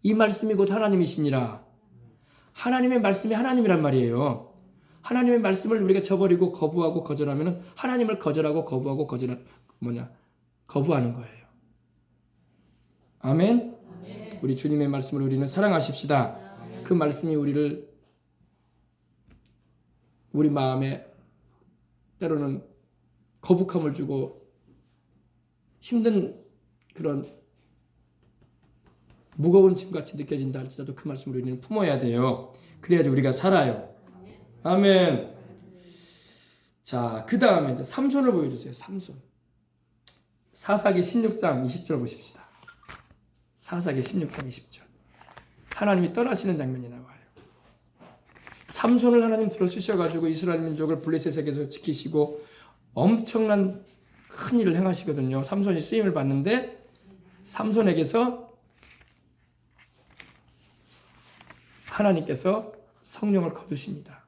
이 말씀이 곧 하나님이시니라. 하나님의 말씀이 하나님이란 말이에요. 하나님의 말씀을 우리가 저버리고 거부하고 거절하면 하나님을 거절하고 거부하고 거부하는 거예요. 아멘. 우리 주님의 말씀을 우리는 사랑하십시다. 그 말씀이 우리 마음에 때로는 거북함을 주고 힘든 그런 무거운 짐같이 느껴진다 할지라도 그 말씀을 우리는 품어야 돼요. 그래야지 우리가 살아요. 아멘. 자, 그 다음에 이제 삼손을 보여주세요. 삼손. 사사기 16장 20절 보십시다. 사사기 16장 20절. 하나님이 떠나시는 장면이 나와요. 삼손을 하나님 들어 쓰셔가지고 이스라엘 민족을 블레셋에게서 지키시고 엄청난 큰 일을 행하시거든요. 삼손이 쓰임을 받는데 삼손에게서 하나님께서 성령을 거두십니다.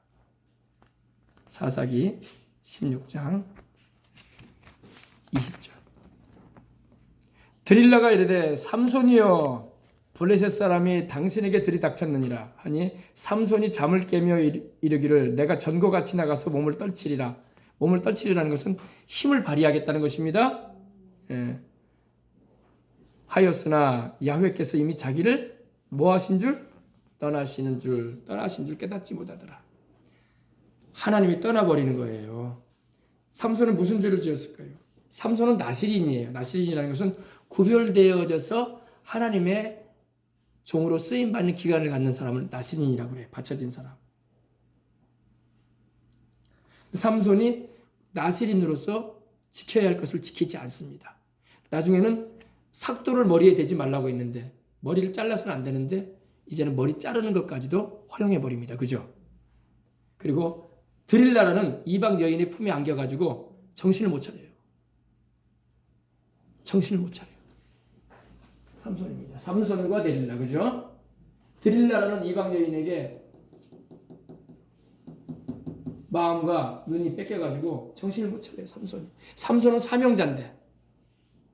사사기 16장 20절. 드릴라가 이르되 삼손이여 블레셋 사람이 당신에게 들이닥쳤느니라 하니 삼손이 잠을 깨며 이르기를 내가 전거같이 나가서 몸을 떨치리라. 몸을 떨치리라는 것은 힘을 발휘하겠다는 것입니다. 하였으나 야훼께서 이미 자기를 뭐하신 줄? 떠나신 줄 깨닫지 못하더라. 하나님이 떠나버리는 거예요. 삼손은 무슨 죄를 지었을까요? 삼손은 나시린이에요. 나시린이라는 것은 구별되어져서 하나님의 종으로 쓰임받는 기간을 갖는 사람을 나시린이라고 그래요. 바쳐진 사람. 삼손이 나시린으로서 지켜야 할 것을 지키지 않습니다. 나중에는 삭도를 머리에 대지 말라고 했는데 머리를 잘라서는 안 되는데 이제는 머리 자르는 것까지도 허용해버립니다. 그죠? 그리고 드릴라라는 이방 여인의 품에 안겨가지고 정신을 못 차려요. 정신을 못 차려요. 삼손입니다. 삼손과 드릴라. 그죠? 드릴라라는 이방 여인에게 마음과 눈이 뺏겨가지고 정신을 못 차려요. 삼손이. 삼손은 사명자인데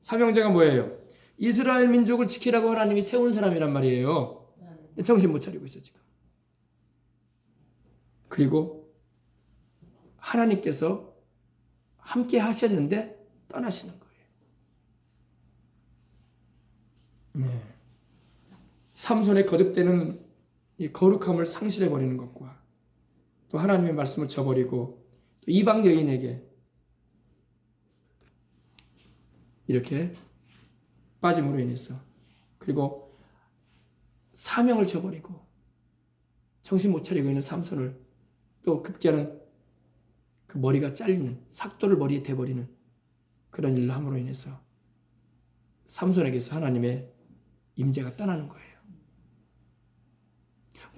사명자가 뭐예요? 이스라엘 민족을 지키라고 하나님이 세운 사람이란 말이에요. 정신 못 차리고 있어 지금. 그리고 하나님께서 함께 하셨는데 떠나시는 거예요. 네. 삼손의 거듭되는 이 거룩함을 상실해버리는 것과 또 하나님의 말씀을 저버리고 또 이방 여인에게 이렇게 빠짐으로 인해서 그리고 사명을 저버리고 정신 못 차리고 있는 삼손을 또 급기야는 그 머리가 잘리는 삭도를 머리에 대버리는 그런 일을 함으로 인해서 삼손에게서 하나님의 임재가 떠나는 거예요.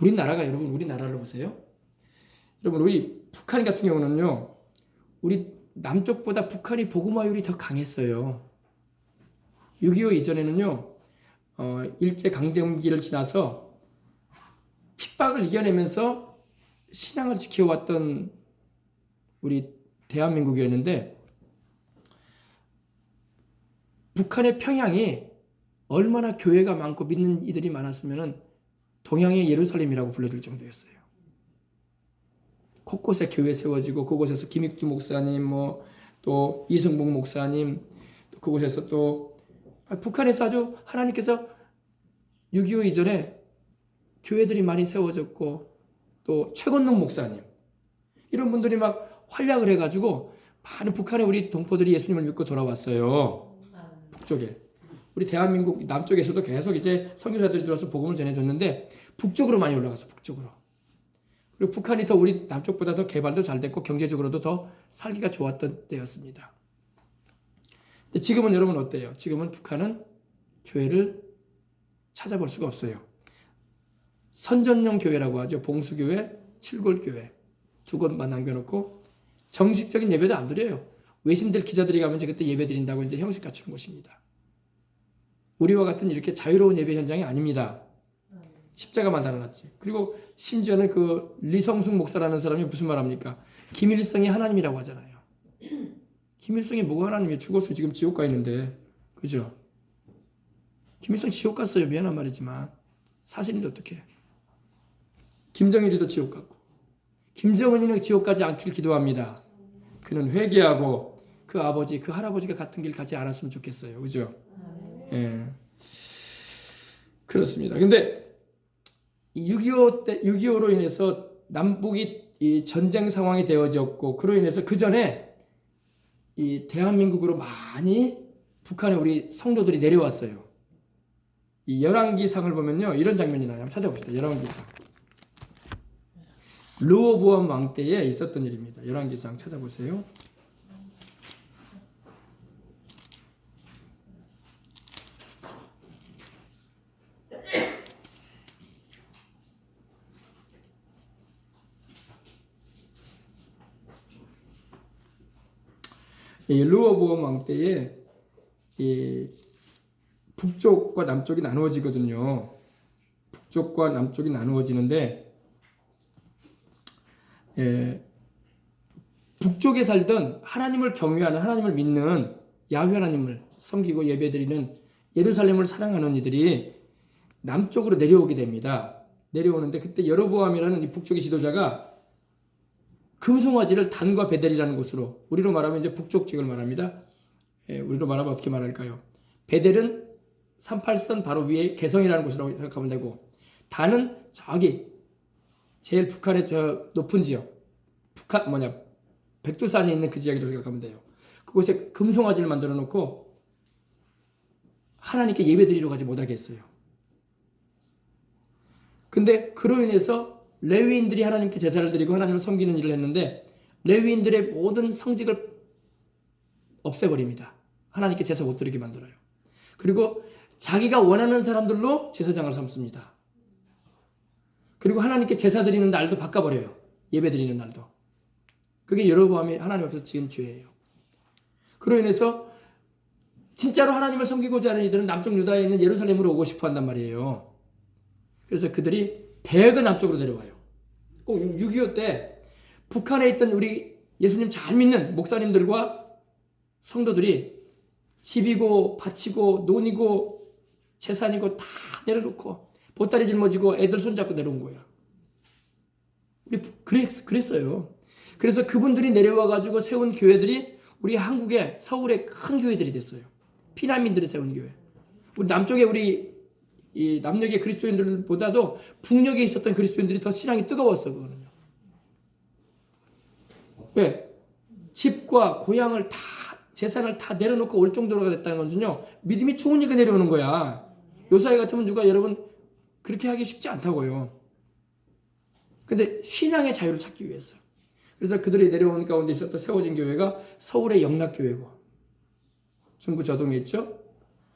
우리나라를 보세요. 여러분 우리 북한 같은 경우는요. 우리 남쪽보다 북한이 복음화율이 더 강했어요. 6.25 이전에는요. 일제강점기를 지나서 핍박을 이겨내면서 신앙을 지켜왔던 우리 대한민국이었는데 북한의 평양이 얼마나 교회가 많고 믿는 이들이 많았으면 동양의 예루살렘이라고 불러줄 정도였어요. 곳곳에 교회 세워지고 그곳에서 김익두 목사님 또 이승복 목사님 또 그곳에서 또 북한에서 아주 하나님께서 6.25 이전에 교회들이 많이 세워졌고 또 최건능 목사님 이런 분들이 막 활약을 해가지고 많은 북한의 우리 동포들이 예수님을 믿고 돌아왔어요. 북쪽에. 우리 대한민국 남쪽에서도 계속 이제 선교사들이 들어서 복음을 전해줬는데 북쪽으로 많이 올라가서 북쪽으로. 그리고 북한이 더 우리 남쪽보다 더 개발도 잘 됐고 경제적으로도 더 살기가 좋았던 때였습니다. 근데 지금은 여러분 어때요? 지금은 북한은 교회를 찾아볼 수가 없어요. 선전용 교회라고 하죠. 봉수교회, 칠골교회 두 곳만 남겨놓고 정식적인 예배도 안 드려요. 외신들 기자들이 가면 이제 그때 예배 드린다고 이제 형식 갖추는 곳입니다. 우리와 같은 이렇게 자유로운 예배 현장이 아닙니다. 십자가만 달아놨지. 그리고 심지어는 그 리성숙 목사라는 사람이 무슨 말 합니까? 김일성이 하나님이라고 하잖아요. 김일성이 뭐가 하나님이에요? 죽어서 지금 지옥 가 있는데. 그죠? 김일성 지옥 갔어요. 미안한 말이지만. 사실인데 어떡해. 김정일이도 지옥 갔고 김정은이는 지옥 가지 않길 기도합니다. 그는 회개하고 그 아버지 그 할아버지가 같은 길 가지 않았으면 좋겠어요. 그죠? 예. 그렇습니다. 근데 6.25로 인해서 남북이 이 전쟁 상황이 되어졌고 그로 인해서 그 전에 이 대한민국으로 많이 북한에 우리 성도들이 내려왔어요. 이 열왕기상을 보면요 이런 장면이 나와요. 한번 찾아봅시다. 열왕기상. 르호보암 왕 때에 있었던 일입니다. 열왕기상 찾아보세요. 이 르호보암 왕 때에 이 북쪽과 남쪽이 나누어지거든요. 북쪽과 남쪽이 나누어지는데 북쪽에 살던 하나님을 경외하는 하나님을 믿는 야훼 하나님을 섬기고 예배드리는 예루살렘을 사랑하는 이들이 남쪽으로 내려오게 됩니다. 내려오는데 그때 여로보암이라는 이 북쪽의 지도자가 금송아지를 단과 베델이라는 곳으로 우리로 말하면 이제 북쪽 지역을 말합니다. 우리로 말하면 어떻게 말할까요? 베델은 38선 바로 위에 개성이라는 곳이라고 생각하면 되고 단은 저기 제일 북한의 저 높은 지역 백두산이 있는 그 지역이라고 생각하면 돼요. 그곳에 금송아지를 만들어 놓고 하나님께 예배드리러 가지 못하게 했어요. 근데 그로 인해서 레위인들이 하나님께 제사를 드리고 하나님을 섬기는 일을 했는데 레위인들의 모든 성직을 없애버립니다. 하나님께 제사 못 드리게 만들어요. 그리고 자기가 원하는 사람들로 제사장을 삼습니다. 그리고 하나님께 제사 드리는 날도 바꿔버려요. 예배 드리는 날도. 그게 여로보암이 하나님 앞에서 지은 죄예요. 그로 인해서 진짜로 하나님을 섬기고자 하는 이들은 남쪽 유다에 있는 예루살렘으로 오고 싶어 한단 말이에요. 그래서 그들이 대거 남쪽으로 내려와요. 꼭 6.25 때 북한에 있던 우리 예수님 잘 믿는 목사님들과 성도들이 집이고 밭이고 논이고 재산이고 다 내려놓고 보따리 짊어지고 애들 손잡고 내려온 거야. 우리 그랬어요. 그래서 그분들이 내려와가지고 세운 교회들이 우리 한국의 서울의 큰 교회들이 됐어요. 피난민들이 세운 교회. 우리 남쪽에 우리 이 남녘의 그리스도인들보다도 북녘에 있었던 그리스도인들이 더 신앙이 뜨거웠어. 그거는요. 왜? 집과 고향을 다 재산을 다 내려놓고 올 정도가 됐다는 것은요. 믿음이 좋으니까 내려오는 거야. 요사이 같으면 누가 여러분 그렇게 하기 쉽지 않다고요. 근데 신앙의 자유를 찾기 위해서. 그래서 그들이 내려온 가운데 있었던 세워진 교회가 서울의 영락교회고 중구 저동에 있죠.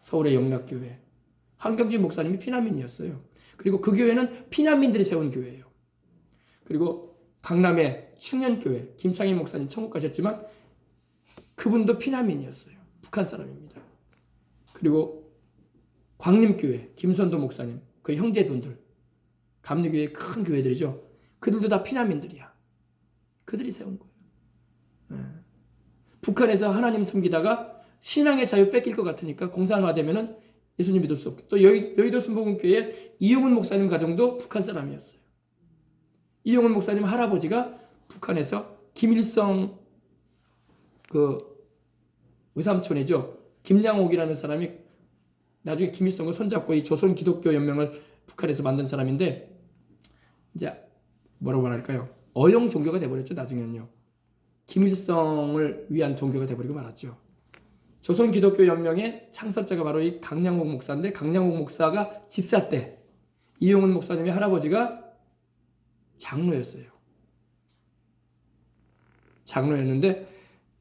서울의 영락교회. 한경진 목사님이 피난민이었어요. 그리고 그 교회는 피난민들이 세운 교회예요. 그리고 강남의 충현교회 김창희 목사님 천국 가셨지만 그분도 피난민이었어요. 북한 사람입니다. 그리고 광림교회 김선도 목사님 그 형제분들 감리교회 큰 교회들이죠. 그들도 다 피난민들이야. 그들이 세운 거예요. 북한에서 하나님 섬기다가 신앙의 자유 뺏길 것 같으니까 공산화되면은 예수님 믿을 수 없고 또 여의도 순복음교회 이용훈 목사님 가정도 북한 사람이었어요. 이용훈 목사님 할아버지가 북한에서 김일성 그 외삼촌이죠. 김양옥이라는 사람이 나중에 김일성과 손잡고 이 조선 기독교 연맹을 북한에서 만든 사람인데 이제 뭐라고 말할까요? 어용 종교가 돼버렸죠. 나중에는요. 김일성을 위한 종교가 돼버리고 말았죠. 조선 기독교 연맹의 창설자가 바로 이 강량옥 목사인데 강량옥 목사가 집사 때 이용훈 목사님의 할아버지가 장로였어요. 장로였는데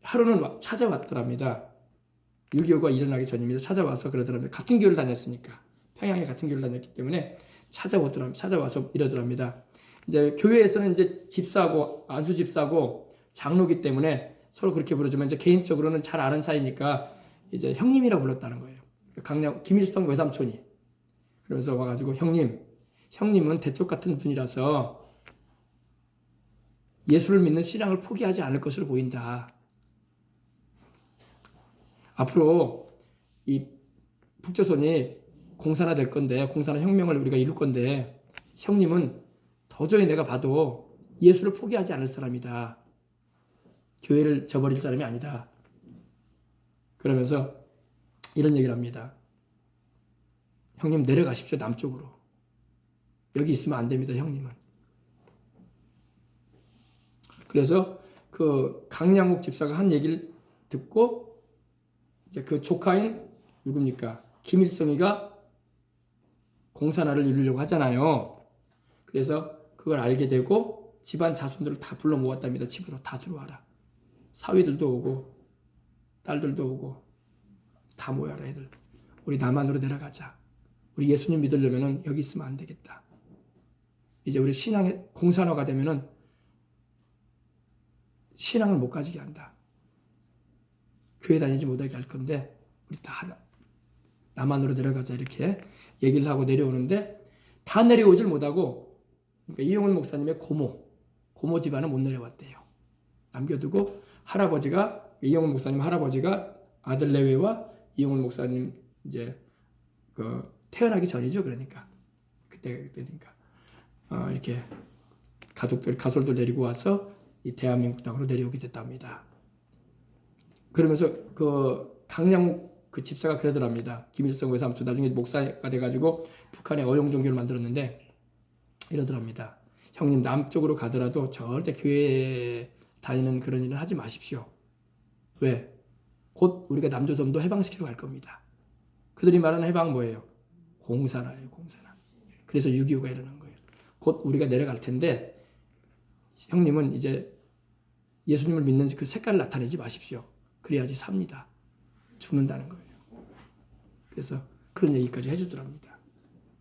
하루는 찾아왔더랍니다. 6.25가 일어나기 전입니다. 찾아와서 그러더랍니다. 같은 교회를 다녔으니까 평양에 같은 교회를 다녔기 때문에 찾아와서 이러더랍니다. 이제 교회에서는 이제 집사고 안수 집사고 장로기 때문에 서로 그렇게 부르지만 이제 개인적으로는 잘 아는 사이니까 이제 형님이라고 불렀다는 거예요. 김일성 외삼촌이 그러면서 와가지고 형님은 대쪽 같은 분이라서 예수를 믿는 신앙을 포기하지 않을 것으로 보인다. 앞으로 이 북조선이 공산화 될 건데, 공산화 혁명을 우리가 이룰 건데, 형님은 도저히 내가 봐도 예수를 포기하지 않을 사람이다. 교회를 저버릴 사람이 아니다. 그러면서 이런 얘기를 합니다. 형님 내려가십시오. 남쪽으로. 여기 있으면 안 됩니다. 형님은. 그래서 그 강량욱 집사가 한 얘기를 듣고 이제 그 조카인 누굽니까? 김일성이가 공산화를 이루려고 하잖아요. 그래서 그걸 알게 되고 집안 자손들을 다 불러 모았답니다. 집으로 다 들어와라. 사위들도 오고 딸들도 오고 다 모여라 애들. 우리 남한으로 내려가자. 우리 예수님 믿으려면 여기 있으면 안 되겠다. 이제 우리 신앙의 공산화가 되면은 신앙을 못 가지게 한다. 교회 다니지 못하게 할 건데 우리 다 남한으로 내려가자 이렇게 얘기를 하고 내려오는데 다 내려오질 못하고 그러니까 이용훈 목사님의 고모 집안은 못 내려왔대요. 남겨두고 할아버지가 이용훈 목사님 할아버지가 아들 레위와 이용훈 목사님 이제 그 태어나기 전이죠. 그러니까 그때니까 이렇게 가솔들 데리고 와서 이 대한민국 땅으로 내려오게 됐답니다. 그러면서 그 강량욱 그 집사가 그러더랍니다. 김일성 외삼촌 나중에 목사가 돼가지고 북한에 어용 종교를 만들었는데 이러더랍니다. 형님 남쪽으로 가더라도 절대 교회 다니는 그런 일은 하지 마십시오. 왜? 곧 우리가 남조선도 해방시키러 갈 겁니다. 그들이 말하는 해방은 뭐예요? 공산화예요. 공산화. 그래서 6.25가 일어난 거예요. 곧 우리가 내려갈 텐데 형님은 이제 예수님을 믿는 그 색깔을 나타내지 마십시오. 그래야지 삽니다. 죽는다는 거예요. 그래서 그런 얘기까지 해주더랍니다.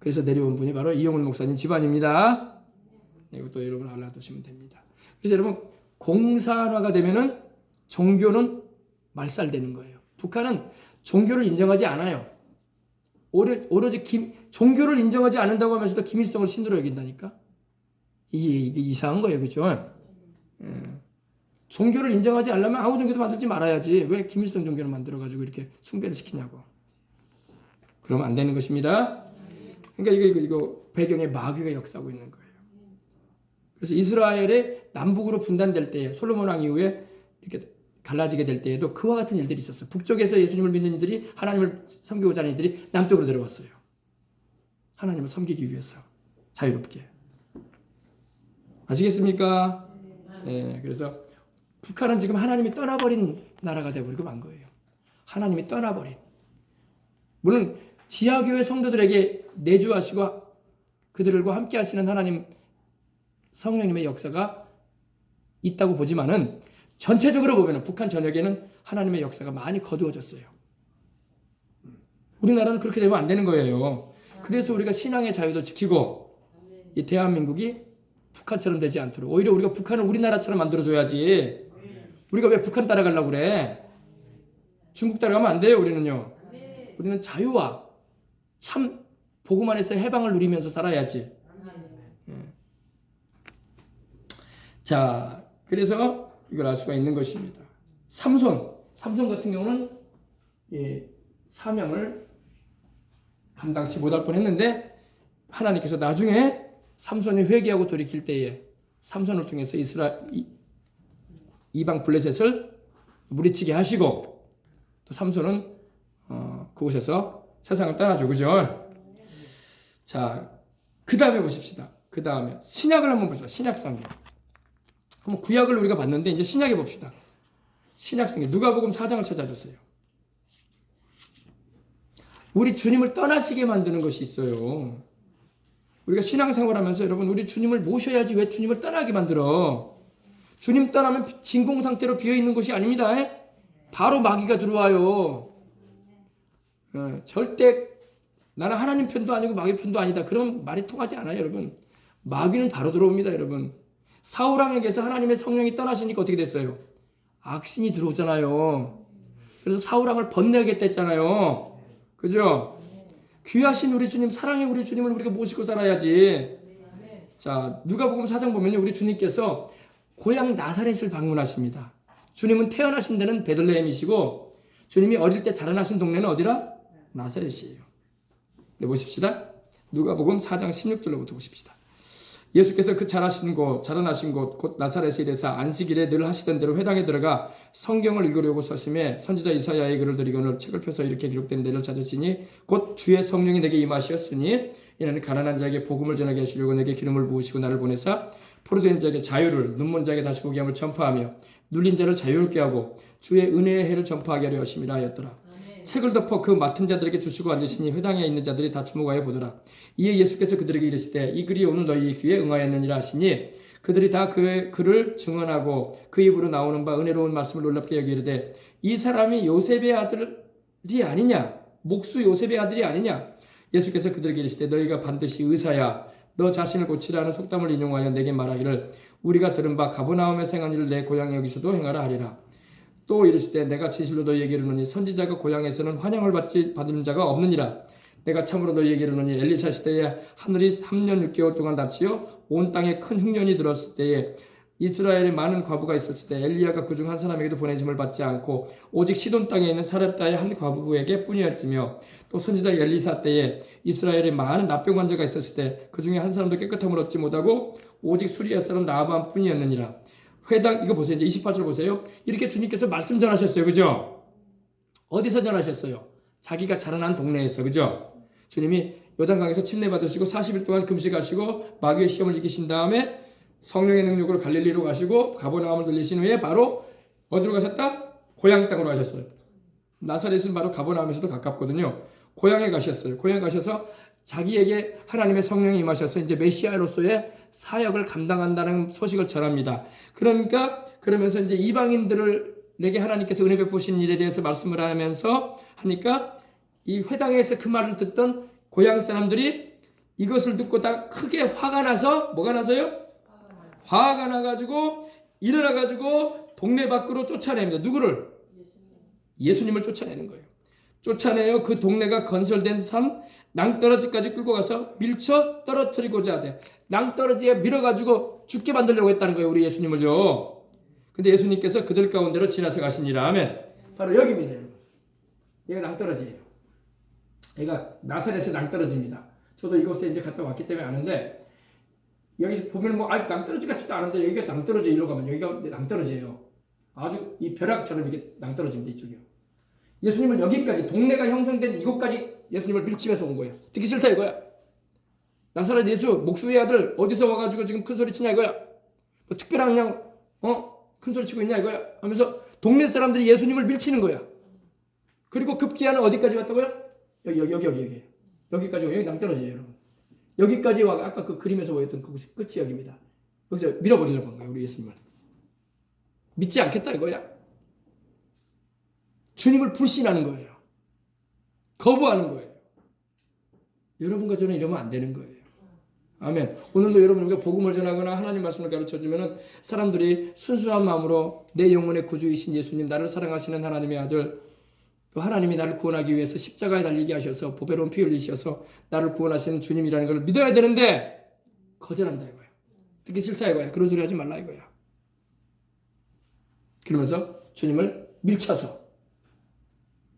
그래서 내려온 분이 바로 이용훈 목사님 집안입니다. 이것도 여러분 알아두시면 됩니다. 그래서 여러분 공산화가 되면은 종교는 말살되는 거예요. 북한은 종교를 인정하지 않아요. 오로지 종교를 인정하지 않는다고 하면서도 김일성을 신으로 여긴다니까. 이게 이상한 거예요. 그죠? 종교를 인정하지 않으려면 아무 종교도 만들지 말아야지. 왜 김일성 종교를 만들어가지고 이렇게 숭배를 시키냐고. 그러면 안 되는 것입니다. 그러니까 이거 배경에 마귀가 역사하고 있는 거예요. 그래서 이스라엘의 남북으로 분단될 때에 솔로몬 왕 이후에 이렇게 갈라지게 될 때에도 그와 같은 일들이 있었어요. 북쪽에서 예수님을 믿는 이들이 하나님을 섬기고자 하는 이들이 남쪽으로 들어왔어요. 하나님을 섬기기 위해서 자유롭게. 아시겠습니까? 네, 그래서 북한은 지금 하나님이 떠나버린 나라가 되어버리고 만 거예요. 하나님이 떠나버린. 물론 지하교회 성도들에게 내주하시고 그들과 함께 하시는 하나님 성령님의 역사가 있다고 보지만은 전체적으로 보면 북한 전역에는 하나님의 역사가 많이 거두어졌어요. 우리나라는 그렇게 되면 안 되는 거예요. 그래서 우리가 신앙의 자유도 지키고 이 대한민국이 북한처럼 되지 않도록 오히려 우리가 북한을 우리나라처럼 만들어줘야지. 우리가 왜 북한 따라가려고 그래? 중국 따라가면 안 돼요. 우리는요. 우리는 자유와 참 복음 안에서 해방을 누리면서 살아야지. 자, 그래서 이걸 알 수가 있는 것입니다. 삼손 같은 경우는 사명을 감당치 못할 뻔했는데 하나님께서 나중에 삼손이 회개하고 돌이킬 때에 삼손을 통해서 이방 블레셋을 무리치게 하시고 또 삼손은 그곳에서 세상을 떠나죠. 그죠? 자, 그 다음에 보십시다. 그 다음에 신약을 한번 보십시다. 신약성경. 그럼 구약을 우리가 봤는데 이제 신약에 봅시다. 신약성경 누가복음 4장을 찾아주세요. 우리 주님을 떠나시게 만드는 것이 있어요. 우리가 신앙생활하면서 여러분 우리 주님을 모셔야지 왜 주님을 떠나게 만들어? 주님 떠나면 진공 상태로 비어있는 것이 아닙니다. 바로 마귀가 들어와요. 절대 나는 하나님 편도 아니고 마귀 편도 아니다. 그런 말이 통하지 않아요. 여러분. 마귀는 바로 들어옵니다. 여러분. 사울왕에게서 하나님의 성령이 떠나시니까 어떻게 됐어요? 악신이 들어오잖아요. 그래서 사울왕을 번뇌하겠다 했잖아요. 그죠? 귀하신 우리 주님, 사랑의 우리 주님을 우리가 모시고 살아야지. 자, 누가복음 4장 보면요. 우리 주님께서 고향 나사렛을 방문하십니다. 주님은 태어나신 데는 베들레헴이시고 주님이 어릴 때 자라나신 동네는 어디라? 나사렛이에요. 네, 보십시다. 누가복음 4장 16절로부터 보십시다. 예수께서 그 자라나신 곳 곧 나사렛에 이르사 안식일에 늘 하시던 대로 회당에 들어가 성경을 읽으려고 서심해 선지자 이사야의 글을 들이거늘 책을 펴서 이렇게 기록된 데를 찾으시니 곧 주의 성령이 내게 임하시었으니 이는 가난한 자에게 복음을 전하게 하시려고 내게 기름을 부으시고 나를 보내사 포로된 자에게 자유를 눈먼 자에게 다시 보게 함을 전파하며 눌린 자를 자유롭게 하고 주의 은혜의 해를 전파하게 하려 하심이라 하였더라. 책을 덮어 그 맡은 자들에게 주시고 앉으시니 회당에 있는 자들이 다 주목하여 보더라. 이에 예수께서 그들에게 이르시되 이 글이 오늘 너희 귀에 응하였느니라 하시니 그들이 다 그의 글을 증언하고 그 입으로 나오는 바 은혜로운 말씀을 놀랍게 여기 이르되 이 사람이 요셉의 아들이 아니냐 목수 요셉의 아들이 아니냐. 예수께서 그들에게 이르시되 너희가 반드시 의사야 너 자신을 고치라는 속담을 인용하여 내게 말하기를 우리가 들은 바 가버나움에 행한 일을 내 고향에 여기서도 행하라 하리라. 또 이르시되 내가 진실로 너희에게 이르노니 선지자가 고향에서는 환영을 받은 자가 없느니라. 내가 참으로 너희에게 이르노니 엘리사 시대에 하늘이 3년 6개월 동안 닫히어 온 땅에 큰 흉년이 들었을 때에 이스라엘에 많은 과부가 있었을 때 엘리야가 그중 한 사람에게도 보내짐을 받지 않고 오직 시돈 땅에 있는 사렙다의 한 과부에게 뿐이었으며 또 선지자 엘리사 때에 이스라엘에 많은 납병 환자가 있었을 때 그중에 한 사람도 깨끗함을 얻지 못하고 오직 수리아 사람 나아반 뿐이었느니라. 회당 이거 보세요. 이제 28절 보세요. 이렇게 주님께서 말씀 전하셨어요. 그죠? 어디서 전하셨어요? 자기가 자라난 동네에서. 그죠? 주님이 요단강에서 침례 받으시고 40일 동안 금식하시고 마귀의 시험을 이기신 다음에 성령의 능력으로 갈릴리로 가시고 가버나움을 들리신 후에 바로 어디로 가셨다? 고향 땅으로 가셨어요. 나사렛은 바로 가버나움에서도 가깝거든요. 고향에 가셨어요. 고향에 가셔서 자기에게 하나님의 성령이 임하셔서 이제 메시아로서의 사역을 감당한다는 소식을 전합니다. 그러면서 이제 이방인들에게 하나님께서 은혜 베푸신 일에 대해서 말씀을 하니까 이 회당에서 그 말을 듣던 고향 사람들이 이것을 듣고 다 크게 화가 나서 뭐가 나서요? 화가 나가지고 일어나가지고 동네 밖으로 쫓아냅니다. 누구를? 예수님을 쫓아내는 거예요. 쫓아내요. 그 동네가 건설된 산 낭떠러지까지 끌고 가서 밀쳐 떨어뜨리고자 하되 낭떠러지에 밀어가지고 죽게 만들려고 했다는 거예요. 우리 예수님을요. 근데 예수님께서 그들 가운데로 지나서 가시니라 하면 바로 여기입니다. 여기가 낭떠러지예요. 여기가 나사렛의 낭떠러지입니다. 저도 이곳에 이제 갔다 왔기 때문에 아는데 여기 보면 낭떠러지 같지도 않은데 여기가 낭떠러지 일로 가면 여기가 낭떠러지예요. 아주 이 벼락처럼 이게 낭떠러지입니다. 이쪽이요. 예수님을 여기까지 동네가 형성된 이곳까지 예수님을 밀치면서 온 거예요. 듣기 싫다 이거야. 나사렛 예수 목수의 아들 어디서 와가지고 지금 큰 소리 치냐 이거야. 뭐 특별한 그냥 큰 소리 치고 있냐 이거야. 하면서 동네 사람들이 예수님을 밀치는 거야. 그리고 급기야는 어디까지 왔다고요? 여기까지 여기 낭떠러지예요, 여러분. 여기까지 와 아까 그 그림에서 보였던 그곳이 끝이 여기입니다. 여기서 밀어버리려고 한 거예요, 우리 예수님을. 믿지 않겠다 이거야. 주님을 불신하는 거예요. 거부하는 거예요. 여러분과 저는 이러면 안 되는 거예요. 아멘. 오늘도 여러분 우리가 복음을 전하거나 하나님 말씀을 가르쳐주면은 사람들이 순수한 마음으로 내 영혼의 구주이신 예수님, 나를 사랑하시는 하나님의 아들, 또 하나님이 나를 구원하기 위해서 십자가에 달리게 하셔서 보배로운 피 흘리셔서 나를 구원하시는 주님이라는 걸 믿어야 되는데 거절한다 이거야. 듣기 싫다 이거야. 그런 소리 하지 말라 이거야. 그러면서 주님을 밀쳐서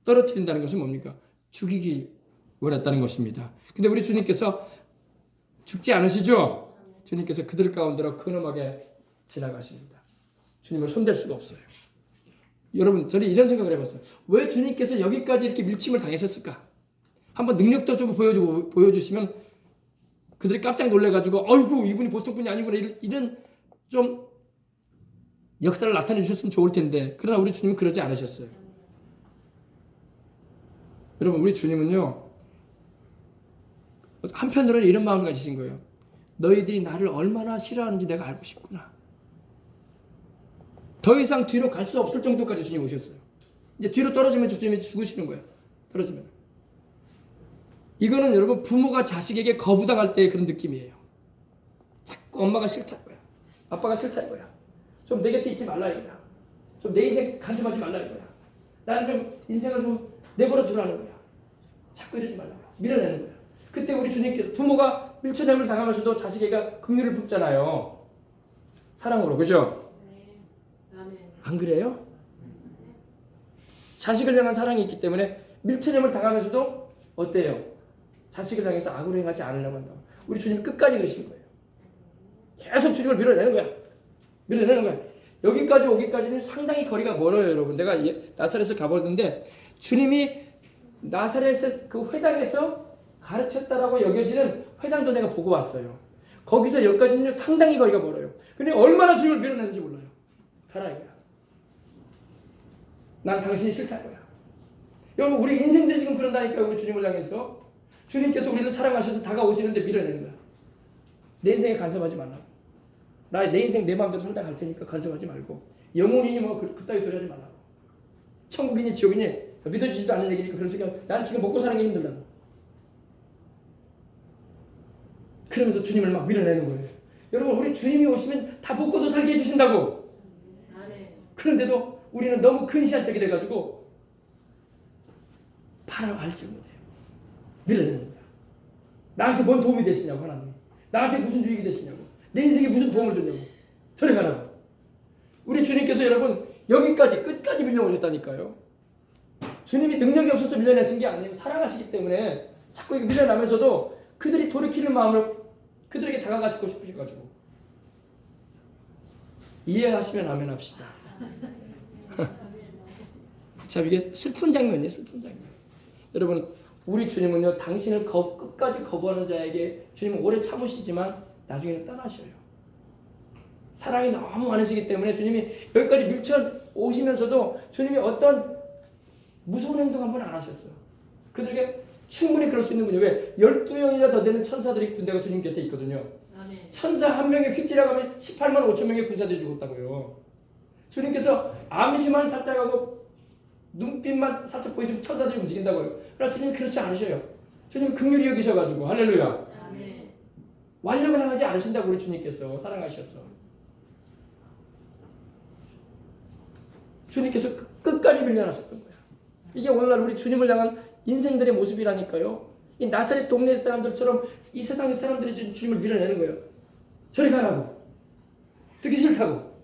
떨어뜨린다는 것은 뭡니까? 죽이기 원했다는 것입니다. 근데 우리 주님께서 죽지 않으시죠? 주님께서 그들 가운데로 근엄하게 지나가십니다. 주님을 손댈 수가 없어요. 여러분, 저는 이런 생각을 해봤어요. 왜 주님께서 여기까지 이렇게 밀침을 당하셨을까? 한번 능력도 좀 보여주시면 그들이 깜짝 놀래가지고 어이구 이분이 보통 분이 아니구나 이런 좀 역사를 나타내 주셨으면 좋을 텐데 그러나 우리 주님은 그러지 않으셨어요. 여러분 우리 주님은요 한편으로는 이런 마음을 가지신 거예요. 너희들이 나를 얼마나 싫어하는지 내가 알고 싶구나. 더 이상 뒤로 갈 수 없을 정도까지 주님 오셨어요. 이제 뒤로 떨어지면 주님이 죽으시는 거예요. 떨어지면. 이거는 여러분 부모가 자식에게 거부당할 때의 그런 느낌이에요. 자꾸 엄마가 싫다 이거야. 아빠가 싫다 이거야. 좀 내 곁에 있지 말라 이거야. 좀 내 인생 간섭하지 말라 이거야. 나는 좀 인생을 좀 내버려 두라는 거야. 자꾸 이러지 말라. 밀어내는 거야. 그때 우리 주님께서 부모가 밀쳐냄을 당하면서도 자식에게 긍휼을 품잖아요. 사랑으로. 그죠? 안 그래요? 자식을 향한 사랑이 있기 때문에 밀쳐냄을 당하면서도 어때요? 자식을 향해서 악으로 행하지 않으려고 한다. 우리 주님 끝까지 그러신 거예요. 계속 주님을 밀어내는 거야. 밀어내는 거야. 여기까지 오기까지는 상당히 거리가 멀어요, 여러분. 내가 나사렛에 가봤는데 주님이 나사렛 그 회당에서 가르쳤다라고 여겨지는 회당도 내가 보고 왔어요. 거기서 여기까지는 상당히 거리가 멀어요. 근데 얼마나 주님을 밀어내는지 몰라요. 가라 이거야. 난 당신이 싫다는 거야. 여러분 우리 인생들이 지금 그런다니까요. 우리 주님을 향해서 주님께서 우리를 사랑하셔서 다가오시는데 밀어내는 거야. 내 인생에 간섭하지 말라. 내 인생 내 마음대로 살다 갈 테니까 간섭하지 말고 영혼이니 뭐 그따위 소리 하지 말라고. 천국이니 지옥이니 믿어지지도 않는 얘기니까 그런 생각. 난 지금 먹고 사는 게 힘들다고. 그러면서 주님을 막 밀어내는 거예요. 여러분 우리 주님이 오시면 다 먹고도 살게 해주신다고. 그런데도 우리는 너무 근시안적이 돼가지고 바라고 할지 못해요. 밀어내는 거야. 나한테 뭔 도움이 되시냐고 하나님이. 나한테 무슨 유익이 되시냐고. 내 인생에 무슨 도움을 줬냐고. 저리 가라고. 우리 주님께서 여러분 여기까지 끝까지 밀려오셨다니까요. 주님이 능력이 없어서 밀려내신 게 아니에요. 사랑하시기 때문에 자꾸 이렇게 밀려나면서도 그들이 돌이키는 마음을 그들에게 다가가시고 싶으셔가지고. 이해하시면 아멘 합시다. 참 이게 슬픈 장면이에요. 슬픈 장면. 여러분 우리 주님은요 당신을 끝까지 거부하는 자에게 주님은 오래 참으시지만 나중에는 떠나셔요. 사랑이 너무 많으시기 때문에 주님이 여기까지 밀쳐 오시면서도 주님이 어떤 무서운 행동 한 번 안 하셨어요. 그들에게 충분히 그럴 수 있는군요. 왜? 12명이나 더 되는 천사들이 군대가 주님 곁에 있거든요. 천사 한 명이 휙 지나가면 18만 5천 명의 군사들이 죽었다고요. 주님께서 암시만 살짝 하고 눈빛만 살짝 보이시면 천사들이 움직인다고요. 그러나 주님이 그렇지 않으셔요. 주님이 긍휼히 여기셔가지고 할렐루야. 완력을 행하지 않으신다고 우리 주님께서 사랑하셨어. 주님께서 끝까지 밀려나셨던 거야. 이게 오늘날 우리 주님을 향한 인생들의 모습이라니까요. 이 나사렛 동네 사람들처럼 이 세상의 사람들이 지금 주님을 밀어내는 거예요. 저리 가라고. 듣기 싫다고.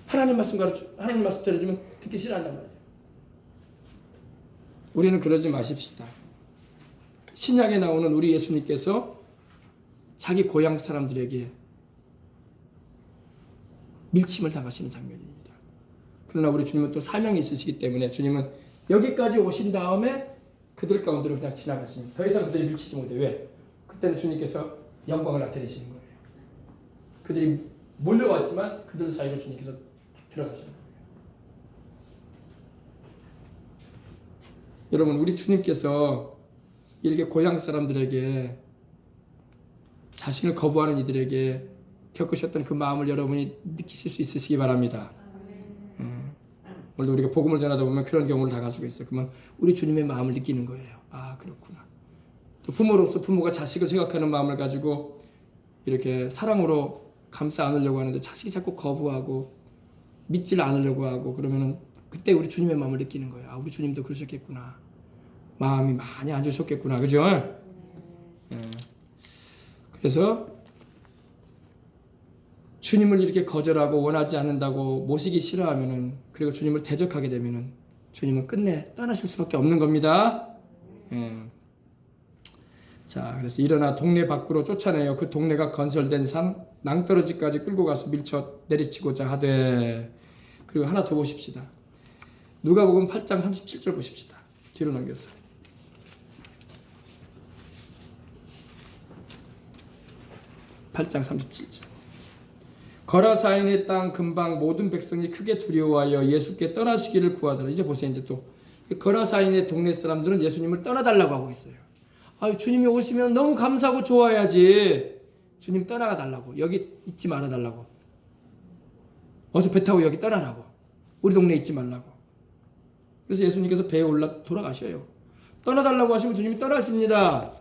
하나님 말씀 들어주면 듣기 싫어한단 말이에요. 우리는 그러지 마십시다. 신약에 나오는 우리 예수님께서 자기 고향 사람들에게 밀침을 당하시는 장면입니다. 그러나 우리 주님은 또 사명이 있으시기 때문에 주님은 여기까지 오신 다음에 그들 가운데로 그냥 지나가십니다. 더 이상 그들이 밀치지 못해요. 왜? 그때는 주님께서 영광을 나타내시는 거예요. 그들이 몰려왔지만 그들 사이로 주님께서 들어가시는 거예요. 여러분 우리 주님께서 이렇게 고향 사람들에게 자신을 거부하는 이들에게 겪으셨던 그 마음을 여러분이 느끼실 수 있으시기 바랍니다. 오늘도 우리가 복음을 전하다 보면 그런 경우를 당하시고 있어요. 그러면 우리 주님의 마음을 느끼는 거예요. 아 그렇구나. 또 부모로서 부모가 자식을 생각하는 마음을 가지고 이렇게 사랑으로 감싸 안으려고 하는데 자식이 자꾸 거부하고 믿질 않으려고 하고 그러면은 그때 우리 주님의 마음을 느끼는 거예요. 아 우리 주님도 그러셨겠구나. 마음이 많이 안 좋으셨겠구나. 그죠? 그래서 주님을 이렇게 거절하고 원하지 않는다고 모시기 싫어하면은 그리고 주님을 대적하게 되면은 주님은 끝내 떠나실 수밖에 없는 겁니다. 자, 그래서 일어나 동네 밖으로 쫓아내요. 그 동네가 건설된 산 낭떠러지까지 끌고 가서 밀쳐 내리치고자 하되. 그리고 하나 더 보십시다. 누가복음 8장 37절 보십시다. 뒤로 넘겼어요. 8장 37절. 거라사인의 땅 근방 모든 백성이 크게 두려워하여 예수께 떠나시기를 구하더라. 이제 보세요. 이제 또 거라사인의 동네 사람들은 예수님을 떠나달라고 하고 있어요. 아, 주님이 오시면 너무 감사하고 좋아야지. 주님 떠나가 달라고. 여기 있지 말아 달라고. 어서 배 타고 여기 떠나라고. 우리 동네에 있지 말라고. 그래서 예수님께서 배에 올라 돌아가셔요. 떠나달라고 하시면 주님이 떠나십니다.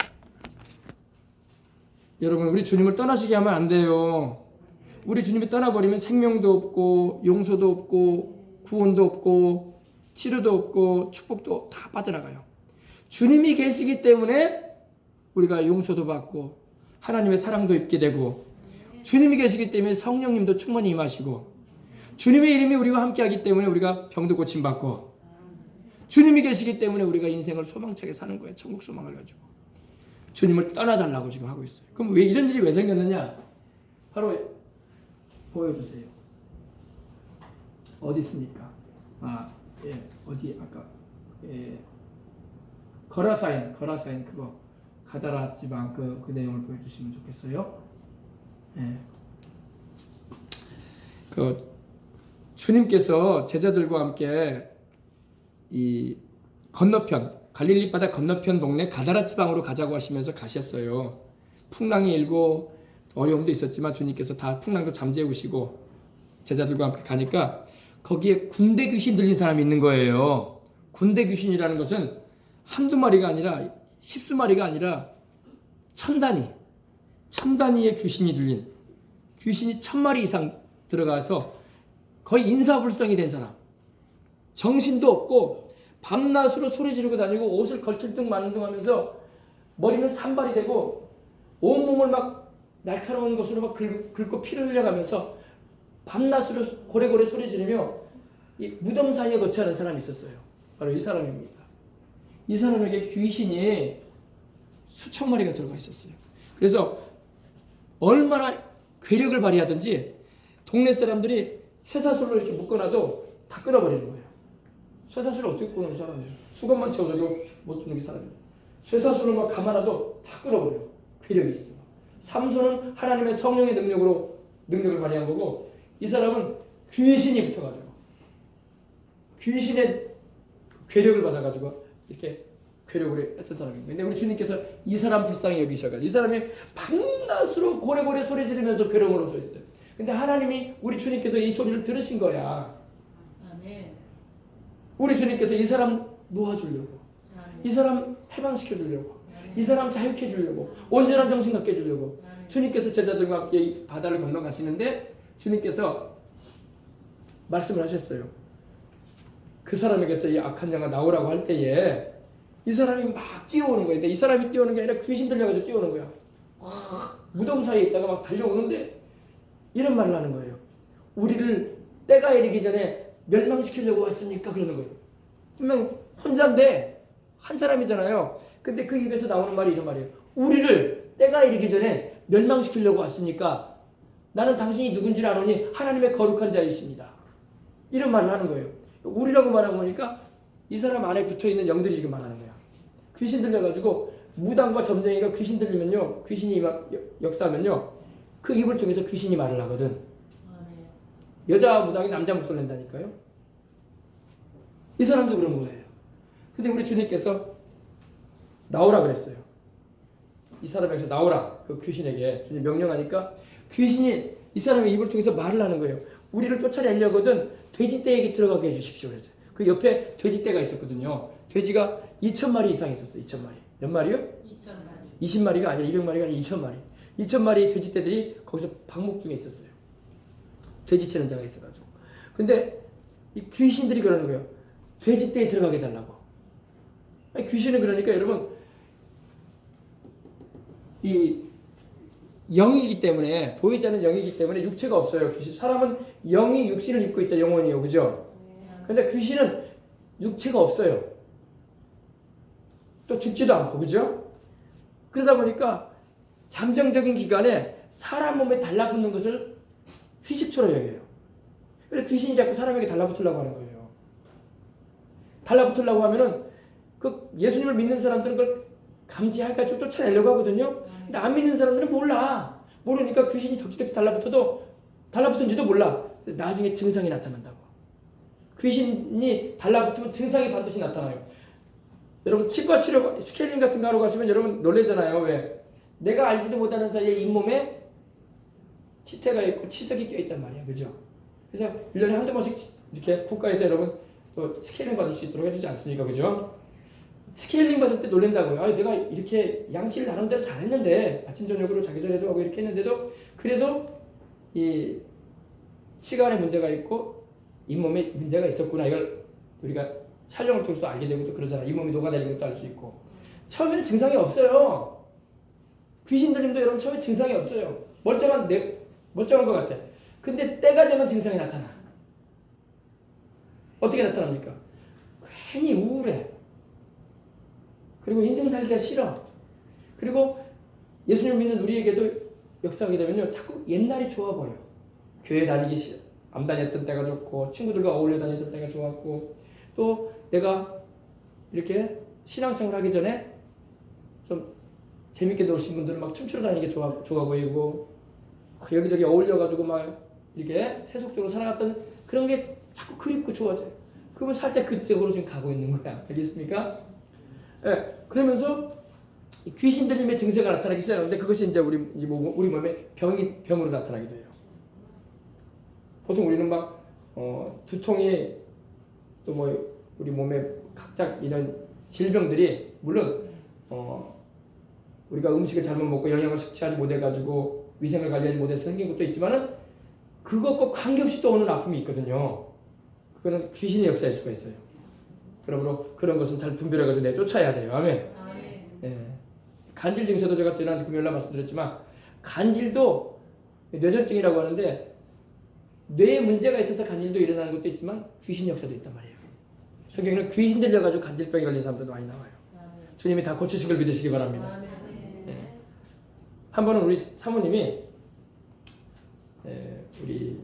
여러분 우리 주님을 떠나시게 하면 안 돼요. 우리 주님이 떠나버리면 생명도 없고 용서도 없고 구원도 없고 치료도 없고 축복도 다 빠져나가요. 주님이 계시기 때문에 우리가 용서도 받고 하나님의 사랑도 입게 되고 주님이 계시기 때문에 성령님도 충만히 임하시고 주님의 이름이 우리와 함께하기 때문에 우리가 병도 고침받고 주님이 계시기 때문에 우리가 인생을 소망차게 사는 거예요. 천국 소망을 가지고. 주님을 떠나달라고 지금 하고 있어요. 그럼 왜 이런 일이 왜 생겼느냐? 바로 보여주세요. 어디 있습니까? 어디 아까 거라사인 그거 가다라 지방 그 내용을 보여주시면 좋겠어요. 그 주님께서 제자들과 함께 이 건너편 갈릴리 바다 건너편 동네 가다라 지방으로 가자고 하시면서 가셨어요. 풍랑이 일고 어려움도 있었지만 주님께서 다 풍랑도 잠재우시고 제자들과 함께 가니까 거기에 군대 귀신 들린 사람이 있는 거예요. 군대 귀신이라는 것은 한두 마리가 아니라 십수 마리가 아니라 천 단위의 귀신이 들린, 귀신이 1000마리 이상 들어가서 거의 인사불성이 된 사람, 정신도 없고 밤낮으로 소리 지르고 다니고 옷을 걸칠등 마는등 하면서 머리는 산발이 되고 온몸을 막 날카로운 것으로 막 긁고 피를 흘려가면서 밤낮으로 고래고래 소리 지르며 이 무덤 사이에 거처하는 사람이 있었어요. 바로 이 사람입니다. 이 사람에게 귀신이 수천 마리가 들어가 있었어요. 그래서 얼마나 괴력을 발휘하든지 동네 사람들이 쇠사슬로 이렇게 묶어놔도 다 끊어버리는 거예요. 쇠사슬을 어떻게 끊는 사람이에요? 수건만 채워줘도 못 끊는 게 사람이에요. 쇠사슬로 막 감아놔도 다 끊어버려요. 괴력이 있어요. 삼손은 하나님의 성령의 능력을 발휘한 거고, 이 사람은 귀신이 붙어가지고 귀신의 괴력을 받아가지고 이렇게 괴력을 했던 사람입니다. 근데 우리 주님께서 이 사람 불쌍히 여기셔가지고 이 사람이 밤낮으로 고래고래 소리 지르면서 괴로움으로 서 있어요. 근데 하나님이 우리 주님께서 이 소리를 들으신 거야. 우리 주님께서 이 사람 놓아주려고, 이 사람 해방시켜주려고, 이 사람 자유케해주려고, 온전한 정신 갖게 해주려고 주님께서 제자들과 함께 이 바다를 건너가시는데 주님께서 말씀을 하셨어요. 그 사람에게서 이 악한 영가 나오라고 할 때에 이 사람이 막 뛰어오는 거예요. 근데 이 사람이 뛰어오는 게 아니라 귀신 들려가지고 뛰어오는 거야. 무덤 사이에 있다가 막 달려오는데 이런 말을 하는 거예요. 우리를 때가 이르기 전에 멸망시키려고 왔습니까? 그러는 거예요. 분명 혼자인데 한 사람이잖아요. 근데 그 입에서 나오는 말이 이런 말이에요. 우리를 때가 이르기 전에 멸망시키려고 왔습니까? 나는 당신이 누군지를 아노니 하나님의 거룩한 자이십니다. 이런 말을 하는 거예요. 우리라고 말하고 보니까 이 사람 안에 붙어있는 영들이 지금 말하는 거야. 귀신 들려가지고 무당과 점쟁이가 귀신 들리면요, 귀신이 역사하면요, 그 입을 통해서 귀신이 말을 하거든. 여자 무당이 남자 목소리 낸다니까요. 이 사람도 그런 거예요. 근데 우리 주님께서 나오라 그랬어요. 이 사람에게서 나오라, 그 귀신에게 주님 명령하니까 귀신이 이 사람의 입을 통해서 말을 하는 거예요. 우리를 쫓아내려거든 돼지떼에게 들어가게 해주십시오 그랬어요. 그 옆에 돼지떼가 있었거든요. 돼지가 2000마리 이상 있었어요. 2000마리. 몇 마리요? 2000마리. 20마리가 아니라 200마리가 아니라 2000마리. 2000마리 돼지떼들이 거기서 방목 중에 있었어요. 돼지 치는 자가 있어가지고. 근데 이 귀신들이 그러는 거예요. 돼지떼에 들어가게 해달라고. 아니, 귀신은 그러니까 여러분, 이 영이기 때문에, 보이지 않는 영이기 때문에 육체가 없어요. 귀신. 사람은 영이 육신을 입고 있죠. 영혼이요. 그죠? 근데 귀신은 육체가 없어요. 또 죽지도 않고, 그죠? 그러다 보니까 잠정적인 기간에 사람 몸에 달라붙는 것을 휘식처럼 여겨요. 그래서 귀신이 자꾸 사람에게 달라붙으려고 하는 거예요. 달라붙으려고 하면은 그 예수님을 믿는 사람들은 그걸 감지해가지고 쫓아내려고 하거든요. 근데 안 믿는 사람들은 몰라. 모르니까 귀신이 덕지덕지 달라붙은지도 몰라. 나중에 증상이 나타난다고. 귀신이 달라붙으면 증상이 반드시 나타나요. 여러분 치과 치료 스케일링 같은 거 하러 가시면 여러분 놀라잖아요. 왜? 내가 알지도 못하는 사이에 잇몸에 치태가 있고 치석이 껴있단 말이야. 그죠? 그래서 1년에 한두 번씩 이렇게 국가에서 여러분 또 스케일링 받을 수 있도록 해주지 않습니까? 그죠? 스케일링 받을 때 놀란다고요. 아, 내가 이렇게 양치를 나름대로 잘했는데 아침 저녁으로 자기 전에도 하고 이렇게 했는데도 그래도 이 치가 안에 문제가 있고 잇몸에 문제가 있었구나. 이걸 우리가 촬영을 통해서 알게 되고 또 그러잖아. 잇몸이 녹아내리는 것도 알 수 있고. 처음에는 증상이 없어요. 귀신 들림도 여러분 처음에 증상이 없어요. 멀쩡한 것 같아. 근데 때가 되면 증상이 나타나. 어떻게 나타납니까? 괜히 우울해. 그리고 인생 살기가 싫어. 그리고 예수님 믿는 우리에게도 역사하게 되면요, 자꾸 옛날이 좋아 보여. 교회 다니기 싫어. 안 다녔던 때가 좋고, 친구들과 어울려 다녔던 때가 좋았고, 또 내가 이렇게 신앙생활 하기 전에 좀 재밌게 노신 분들은 막 춤추러 다니는 게 좋아 보이고, 여기저기 어울려가지고 막 이렇게 세속적으로 살아갔던 그런 게 자꾸 그립고 좋아져요. 그러면 살짝 그쪽으로 지금 가고 있는 거야. 알겠습니까? 예, 그러면서 귀신 들림의 증세가 나타나기 시작하는데, 그것이 이제 우리 몸에 병으로 나타나게 돼요. 보통 우리는 막 두통이 또 뭐 우리 몸에 각자 이런 질병들이, 물론 우리가 음식을 잘못 먹고 영양을 섭취하지 못해가지고 위생을 관리하지 못해서 생긴 것도 있지만은, 그것과 관계없이 또 오는 아픔이 있거든요. 그거는 귀신의 역사일 수가 있어요. 그러므로 그런 것은 잘 분별해가지고 내쫓아야 돼요. 아멘. 예. 간질 증세도 제가 지난 금요일날 말씀드렸지만, 간질도 뇌전증이라고 하는데, 뇌에 문제가 있어서 간질도 일어나는 것도 있지만 귀신 역사도 있단 말이에요. 성경에는 귀신 들려가지고 간질병에 걸린 사람들도 많이 나와요. 주님이 다 고치신 걸 믿으시기 바랍니다. 예. 한 번은 우리 사모님이 우리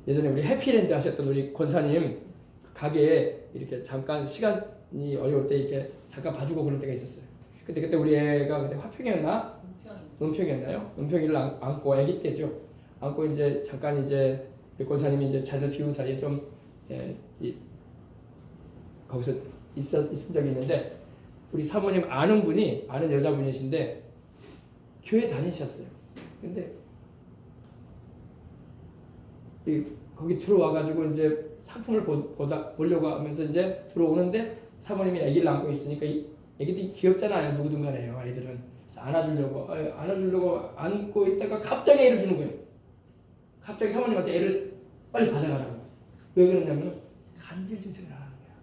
예전에 우리 해피랜드 하셨던 우리 권사님 가게에 이렇게 잠깐 시간이 어려울 때 이렇게 잠깐 봐주고 그럴 때가 있었어요. 그때 우리 애가 그때 화평이었나? 은평이었나요? 은평이를 안고, 아기 때죠. 안고 이제 잠깐 이제 권사님이 이제 자리를 비운 사이에 좀 거기서 있은 적이 있는데, 우리 사모님 아는 여자분이신데 교회 다니셨어요. 근데 거기 들어와가지고 이제 상품을 보려고 하면서 이제 들어오는데, 사모님이 아기를 안고 있으니까 애기들이 귀엽잖아요. 누구든 간에요. 아이들은. 그래서 안아주려고 안고 있다가 갑자기 애를 주는 거예요. 갑자기 사모님한테 애를 빨리 받아가라고. 왜 그러냐면 간질 증세가 나타나는 거야.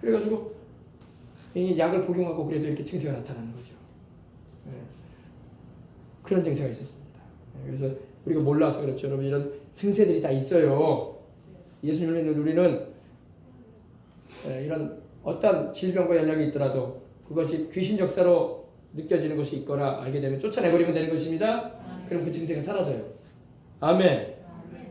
그래가지고 약을 복용하고 그래도 이렇게 증세가 나타나는 거죠. 네. 그런 증세가 있었습니다. 네. 그래서 우리가 몰라서 그렇죠. 여러분, 이런 증세들이 다 있어요. 예수님을 믿는 우리는 이런 어떤 질병과 연약이 있더라도 그것이 귀신 역사로 느껴지는 것이 있거나 알게 되면 쫓아내버리면 되는 것입니다. 그럼 그 증세가 사라져요. 아멘.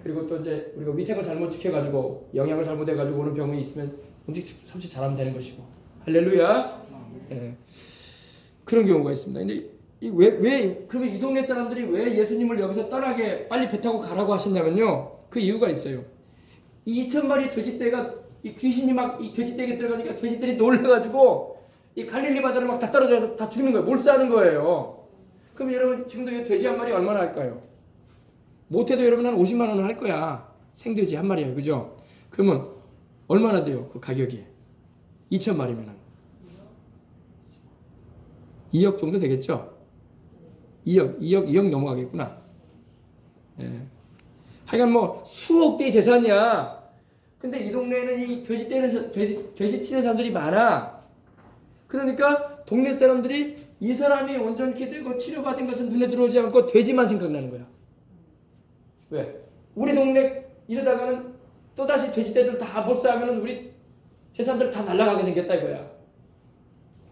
그리고 또 이제 우리가 위생을 잘못 지켜가지고 영양을 잘못해가지고 오는 병이 있으면 음식 섭취 잘하면 되는 것이고. 할렐루야. 예. 그런 경우가 있습니다. 근데 그러면 이 동네 사람들이 왜 예수님을 여기서 떠나게 빨리 배 타고 가라고 하셨냐면요, 그 이유가 있어요. 이 2,000마리 돼지떼가, 이 귀신이 막 이 돼지떼에 들어가니까 돼지들이 놀라가지고 이 갈릴리 바다를 막 다 떨어져서 다 죽는 거예요. 몰수하는 거예요. 그럼 여러분, 지금도 이 돼지 한 마리 얼마나 할까요? 못해도 여러분 한 50만 원은 할 거야. 생돼지 한 마리야, 그죠? 그러면 얼마나 돼요? 그 가격이 2,000마리면은 2억 정도 되겠죠? 2억 넘어가겠구나. 예. 하여간 뭐 수억 대의 재산이야. 근데 이 동네에는 이 돼지 치는 사람들이 많아. 그러니까 동네 사람들이 이 사람이 온전케 되고 치료받은 것은 눈에 들어오지 않고 돼지만 생각나는 거야. 왜? 우리 동네 이러다가는 또다시 돼지떼들 다 못 싸면은 우리 재산들 다 날아가게 생겼다 이거야.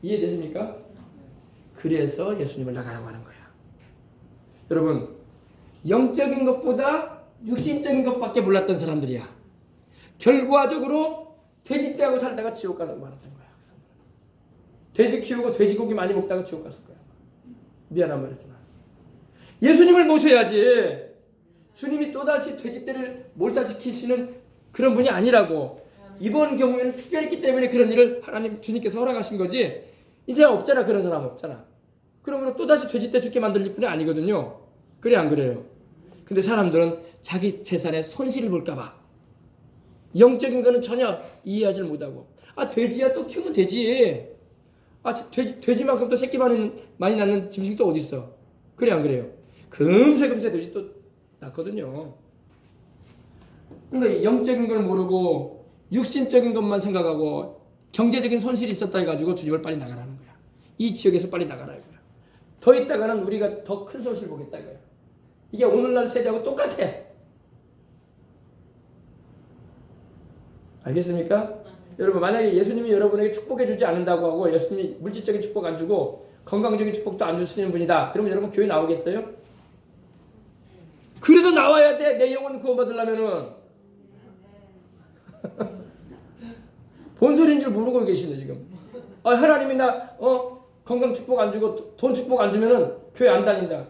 이해되십니까? 그래서 예수님을 나가라고 하는 거야. 여러분, 영적인 것보다 육신적인 것밖에 몰랐던 사람들이야. 결과적으로 돼지떼하고 살다가 지옥 가는 말았던 거야. 그 사람들은. 돼지 키우고 돼지고기 많이 먹다가 지옥 갔을 거야. 미안한 말이지만 예수님을 모셔야지. 주님이 또다시 돼지떼를 몰살시키시는 그런 분이 아니라고. 이번 경우에는 특별했기 때문에 그런 일을 하나님 주님께서 허락하신 거지, 이제 없잖아. 그런 사람 없잖아. 그러므로 또다시 돼지떼 죽게 만들 뿐이 아니거든요. 그래 안 그래요? 근데 사람들은 자기 재산에 손실을 볼까봐 영적인 거는 전혀 이해하지 못하고, 돼지야 또 키우면 되지. 돼지만큼 또 새끼 많이 낳는 짐승이 또 어디 있어? 그래 안 그래요? 금세 돼지 또 낳거든요. 그러니까 영적인 걸 모르고 육신적인 것만 생각하고 경제적인 손실이 있었다 해가지고 주님을 빨리 나가라는 거야. 이 지역에서 빨리 나가라 이거야. 더 있다가는 우리가 더 큰 손실 보겠다 이거야. 이게 오늘날 세대하고 똑같아. 알겠습니까? 여러분 만약에 예수님이 여러분에게 축복해 주지 않는다고 하고 예수님이 물질적인 축복 안 주고 건강적인 축복도 안 주시는 분이다. 그러면 여러분 교회 나오겠어요? 그래도 나와야 돼. 내 영혼 구원받으려면은. 뭔 소리인 줄 모르고 계시네 지금. 하나님이 나 건강 축복 안 주고 돈 축복 안 주면은 교회 안 다닌다.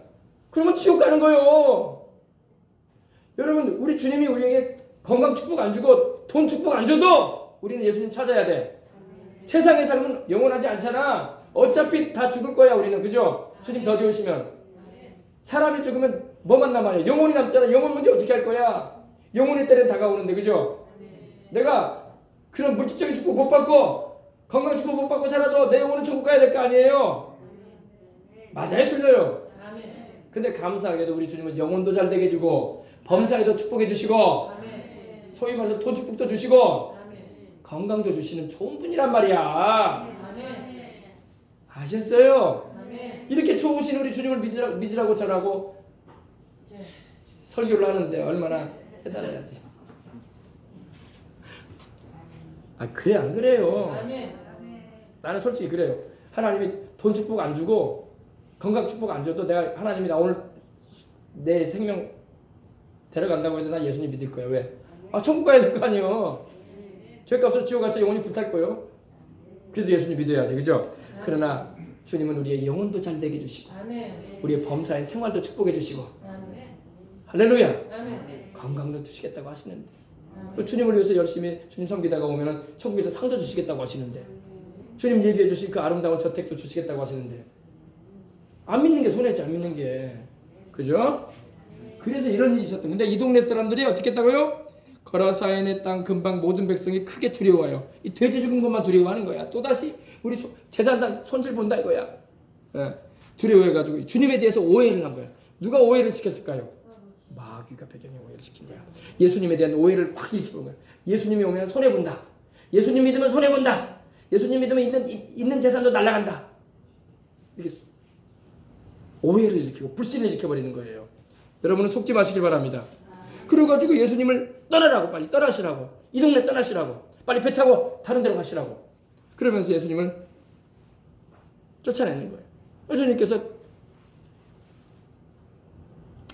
그러면 지옥 가는 거예요. 여러분 우리 주님이 우리에게 건강 축복 안 주고 돈 축복 안 줘도 우리는 예수님 찾아야 돼. 세상의 삶은 영원하지 않잖아. 어차피 다 죽을 거야 우리는. 그죠? 주님 더디 오시면. 사람이 죽으면 뭐만 남아요? 영혼이 남잖아. 영혼 문제 어떻게 할 거야? 영혼의 때는 다가오는데. 그죠? 내가 그런 물질적인 축복 못 받고 건강 축복 못 받고 살아도 내 영혼은 천국 가야 될 거 아니에요? 맞아요? 틀려요? 근데 감사하게도 우리 주님은 영혼도 잘 되게 해주고 범사에도 축복해 주시고 소위 말해서 돈 축복도 주시고 건강도 주시는 좋은 분이란 말이야. 아셨어요? 이렇게 좋으신 우리 주님을 믿으라고 전하고 설교를 하는데 얼마나 대단해야지. 그래 안 그래요? 나는 솔직히 그래요. 하나님이 돈 축복 안 주고 건강 축복 안 줘도 내가 하나님이 나 오늘 내 생명 데려간다고 해도 나 예수님 믿을 거야. 왜? 천국 가야 될 거 아니에요. 죄값으로 지옥 가서 영혼이 불탈 거예요. 그래도 예수님 믿어야지. 그죠? 그러나 주님은 우리의 영혼도 잘 되게 해주시고 우리의 범사의 생활도 축복해 주시고 할렐루야. 건강도 주시겠다고 하시는데 주님을 위해서 열심히 주님 섬기다가 오면은 천국에서 상도 주시겠다고 하시는데 주님 예비해 주신 그 아름다운 저택도 주시겠다고 하시는데 안 믿는 게 손해지. 안 믿는 게. 그죠? 그래서 이런 일이 있었던 건데 이 동네 사람들이 어떻게 했다고요? 거라사인의 땅 근방 모든 백성이 크게 두려워요. 이 돼지 죽은 것만 두려워하는 거야. 또다시 우리 재산상 손실 본다 이거야. 두려워해가지고 주님에 대해서 오해를 한 거야. 누가 오해를 시켰을까요? 마귀가 배경에 오해를 시킨 거야. 예수님에 대한 오해를 확 일으키는 거야. 예수님이 오면 손해본다. 예수님 믿으면 손해본다. 예수님 믿으면 있는 재산도 날아간다. 이렇게 오해를 일으키고 불신을 일으켜버리는 거예요. 여러분은 속지 마시길 바랍니다. 그래가지고 예수님을 떠나라고, 빨리 떠나시라고, 이 동네 떠나시라고, 빨리 배 타고 다른 데로 가시라고 그러면서 예수님을 쫓아내는 거예요. 예수님께서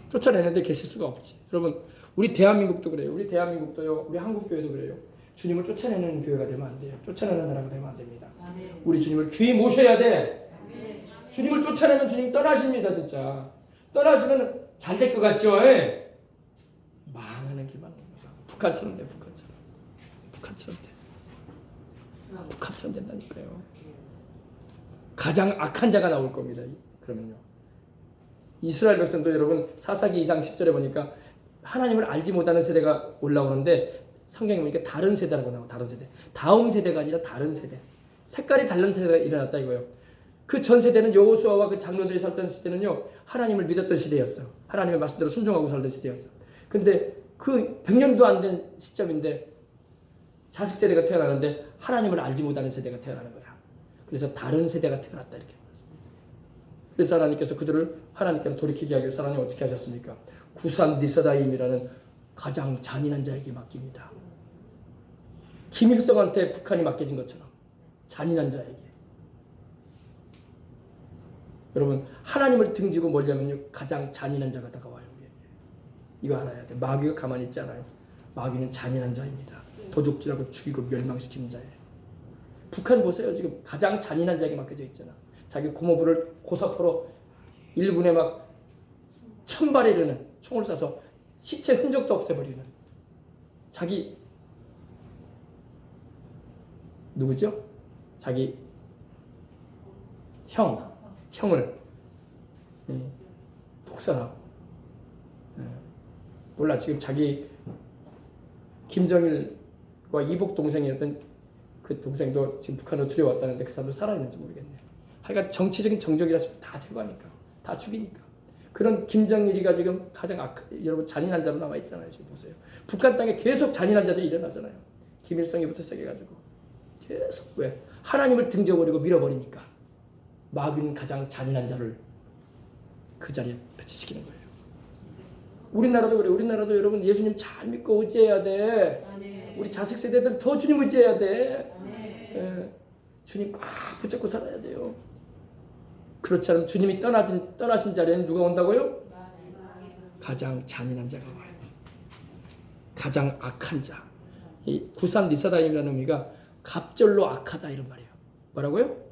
쫓아내는데 계실 수가 없지. 여러분 우리 대한민국도 그래요. 우리 대한민국도요. 우리 한국교회도 그래요. 주님을 쫓아내는 교회가 되면 안 돼요. 쫓아내는 나라가 되면 안 됩니다. 우리 주님을 귀히 모셔야 돼. 주님을 쫓아내면 주님 떠나십니다. 진짜 떠나시면 잘 될 것 같죠? 망하는 길만 옵니다. 북한처럼 돼. 북한처럼 돼. 북한처럼 된다니까요. 가장 악한 자가 나올 겁니다. 그러면요. 이스라엘 백성도 여러분 사사기 2장 10절에 보니까 하나님을 알지 못하는 세대가 올라오는데 성경에 보니까 다른 세대라고 나와요. 다른 세대. 다음 세대가 아니라 다른 세대. 색깔이 다른 세대가 일어났다 이거예요. 그 전 세대는 여호수아와 그 장로들이 살던 시대는요. 하나님을 믿었던 시대였어요. 하나님의 말씀대로 순종하고 살던 시대였어요. 근데 그 100년도 안 된 시점인데 자식 세대가 태어나는데 하나님을 알지 못하는 세대가 태어나는 거야. 그래서 다른 세대가 태어났다 이렇게. 그래서 하나님께서 그들을 하나님께로 돌이키게 하길 하나님 어떻게 하셨습니까? 구산 니사다임이라는 가장 잔인한 자에게 맡깁니다. 김일성한테 북한이 맡겨진 것처럼 잔인한 자에게. 여러분 하나님을 등지고 멀려면요 가장 잔인한 자가 다가와요. 우리에게. 이거 알아야 돼. 마귀가 가만히 있지 않아요. 마귀는 잔인한 자입니다. 도적질하고 죽이고 멸망시키는 자예요. 북한 보세요. 지금 가장 잔인한 자에게 맡겨져 있잖아. 자기 고모부를 고사포로 1분에 막 1000발에 이르는 총을 쏴서 시체 흔적도 없애버리는 자기 누구죠? 자기 형을 독살하고 몰라 지금 자기 김정일과 이복 동생이었던 그 동생도 지금 북한으로 들여왔다는데 그 사람도 살아있는지 모르겠네요. 하여간 정치적인 정적이라 다 제거하니까 다 죽이니까 그런 김정일이가 지금 가장 여러분 잔인한 자로 남아 있잖아요. 지금 보세요. 북한 땅에 계속 잔인한 자들이 일어나잖아요. 김일성이부터 시작해가지고 계속 왜 하나님을 등져버리고 밀어버리니까 마귀는 가장 잔인한 자를 그 자리에 배치시키는 거예요. 우리나라도 그래. 우리나라도 여러분 예수님 잘 믿고 의지해야 돼. 우리 자식 세대들은 더 주님 의지해야 돼. 주님 꽉 붙잡고 살아야 돼요. 그렇지 않으면 주님이 떠나신 자리에는 누가 온다고요? 가장 잔인한 자가 와요. 가장 악한 자. 이 구산 리사다임이라는 의미가 갑절로 악하다 이런 말이에요. 뭐라고요?